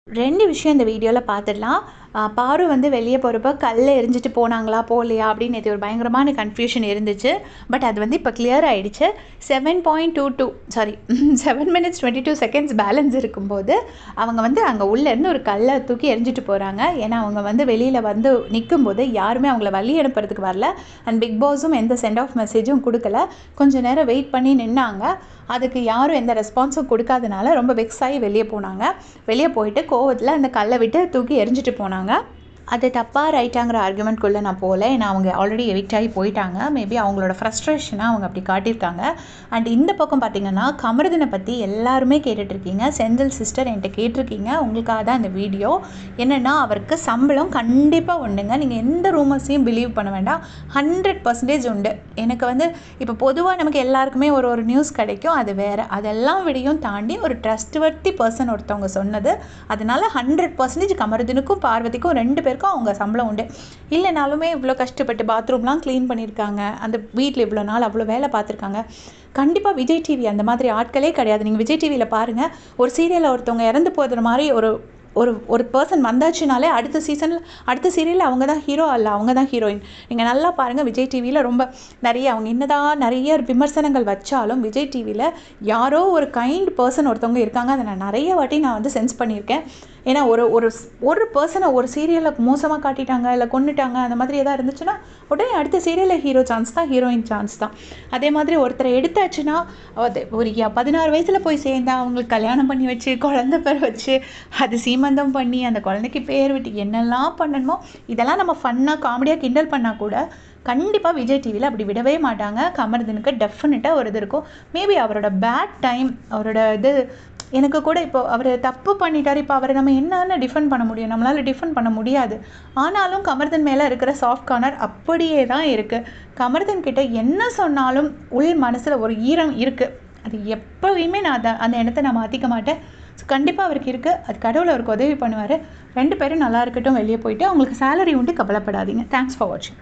2 விஷயம் இந்த வீடியோல பார்த்துடலாம். பாரு வந்து வெளிய போறப்ப கல்ல எறிஞ்சிட்டு போனாங்களா, போலையா அப்படின்னு நேத்து ஒரு பயங்கரமான கன்ஃப்யூஷன் இருந்துச்சு. பட் அது வந்து இப்ப கிளியர் ஆயிடுச்சு. 7.22 சாரி 7 மினிட்ஸ் 22 செகண்ட்ஸ் பேலன்ஸ் இருக்கும்போது, அவங்க வந்து அங்க உள்ள இருந்து ஒரு கல்ல தூக்கி எறிஞ்சிட்டு போறாங்க. ஏன்னா, அவங்க வந்து வெளியில வந்து நிக்கும்போது யாருமே அவங்கள வழி அனுப்புறதுக்கு வரல. அண்ட் பிக் பாஸும் எந்த சென்ட் ஆஃப் மெசேஜும் குடுக்கல. கொஞ்ச நேரம் வெயிட் பண்ணி நின்னாங்க. அதுக்கு யாரும் எந்த ரெஸ்பான்ஸும் குடுக்காதனால ரொம்ப வெக்ஸ் ஆகி வெளிய போனாங்க. வெளிய போயிட்டு கோவத்துல அந்த கல்ல விட்டு தூக்கி எறிஞ்சிட்டு போனாங்க. அது தப்பா ரைட்டாங்கிற ஆர்குமெண்ட்குள்ளே நான் போகல. ஏன்னா அவங்க ஆல்ரெடி எவிக்ட் ஆகி போயிட்டாங்க. மேபி அவங்களோட ஃப்ரஸ்ட்ரேஷனாக அவங்க அப்படி காட்டியிருக்காங்க. அண்ட் இந்த பக்கம் பார்த்தீங்கன்னா கமருதீனை பற்றி எல்லாருமே கேட்டுட்ருக்கீங்க. செந்தில் சிஸ்டர் என்கிட்ட கேட்டிருக்கீங்க. உங்களுக்காக தான் இந்த வீடியோ. என்னென்னா அவருக்கு சம்பளம் கண்டிப்பாக உண்டுங்க. நீங்கள் எந்த ரூமர்ஸையும் பிலீவ் பண்ண வேண்டாம். 100% உண்டு. எனக்கு வந்து இப்போ பொதுவாக நமக்கு எல்லாருக்குமே ஒரு நியூஸ் கிடைக்கும். அது வேறு. அதெல்லாம் விடையும் தாண்டி ஒரு ட்ரஸ்ட்வர்த்தி பர்சன் ஒருத்தவங்க சொன்னது. அதனால் 100% கமருதீனுக்கும் பார்வதிக்கும் 2 பேருக்கும் அவங்க சம்பளம் உண்டு. இல்லைனாலுமே இவ்வளோ கஷ்டப்பட்டு பாத்ரூம்லாம் க்ளீன் பண்ணியிருக்காங்க. அந்த வீட்டில் இவ்வளோ நாள் அவ்வளோ வேலை பார்த்துருக்காங்க. கண்டிப்பாக விஜய் டிவி அந்த மாதிரி ஆட்களே கிடையாது. நீங்கள் விஜய் டிவியில் பாருங்கள், ஒரு சீரியலில் ஒருத்தவங்க இறந்து போகிற மாதிரி ஒரு ஒரு ஒரு பர்சன் வந்தாச்சுனாலே அடுத்த சீரியலில் அவங்க தான் ஹீரோ அல்ல அவங்க தான் ஹீரோயின். நீங்கள் நல்லா பாருங்கள், விஜய் டிவியில் ரொம்ப அவங்க என்னதான் நிறைய விமர்சனங்கள் வச்சாலும் விஜய் டிவியில் யாரோ ஒரு கைண்ட் பர்சன் ஒருத்தவங்க இருக்காங்க. அதை நான் நிறைய வாட்டி வந்து சென்ஸ் பண்ணியிருக்கேன். ஏன்னா ஒரு பர்சனை ஒரு சீரியலில் மோசமாக காட்டிட்டாங்க, இல்லை கொண்டுட்டாங்க, அந்த மாதிரி எதாவது இருந்துச்சுன்னா உடனே அடுத்த சீரியலில் ஹீரோ சான்ஸ் தான், ஹீரோயின் சான்ஸ் தான். அதே மாதிரி ஒருத்தரை எடுத்தாச்சுன்னா ஒரு 16 வயசில் போய் சேர்ந்தா அவங்களுக்கு கல்யாணம் பண்ணி வச்சு குழந்தை பேர் வச்சு அது சீமந்தம் பண்ணி அந்த குழந்தைக்கு பேர் விட்டு என்னெல்லாம் பண்ணணுமோ இதெல்லாம் நம்ம ஃபன்னாக காமெடியாக கிண்டல் பண்ணால் கூட கண்டிப்பாக விஜய் டிவியில் அப்படி விடவே மாட்டாங்க. கமருதீனுக்கு டெஃபினட்டாக ஒரு இது இருக்கும். மேபி அவரோட பேட் டைம், அவரோட இது எனக்கு கூட இப்போ அவர் தப்பு பண்ணிட்டார். இப்போ அவரை நம்ம என்னென்ன டிஃபெண்ட் பண்ண முடியும்? நம்மளால் டிஃபெண்ட் பண்ண முடியாது. ஆனாலும் கமருதீன் மேலே இருக்கிற சாஃப்ட் கார்னர் அப்படியே தான் இருக்குது. கமருதீன் கிட்ட என்ன சொன்னாலும் உள் மனசில் ஒரு ஈரம் இருக்குது. அது எப்போவுமே நான் அந்த இடத்த நான் மாற்றிக்க மாட்டேன். ஸோ கண்டிப்பாக அவருக்கு இருக்குது. அது கடவுள் அவருக்கு உதவி பண்ணுவார். 2 பேரும் நல்லா இருக்கட்டும். வெளியே போயிட்டு அவங்களுக்கு சேலரி உண்டு, கவலைப்படாதீங்க. தேங்க்ஸ் ஃபார் வாட்சிங்.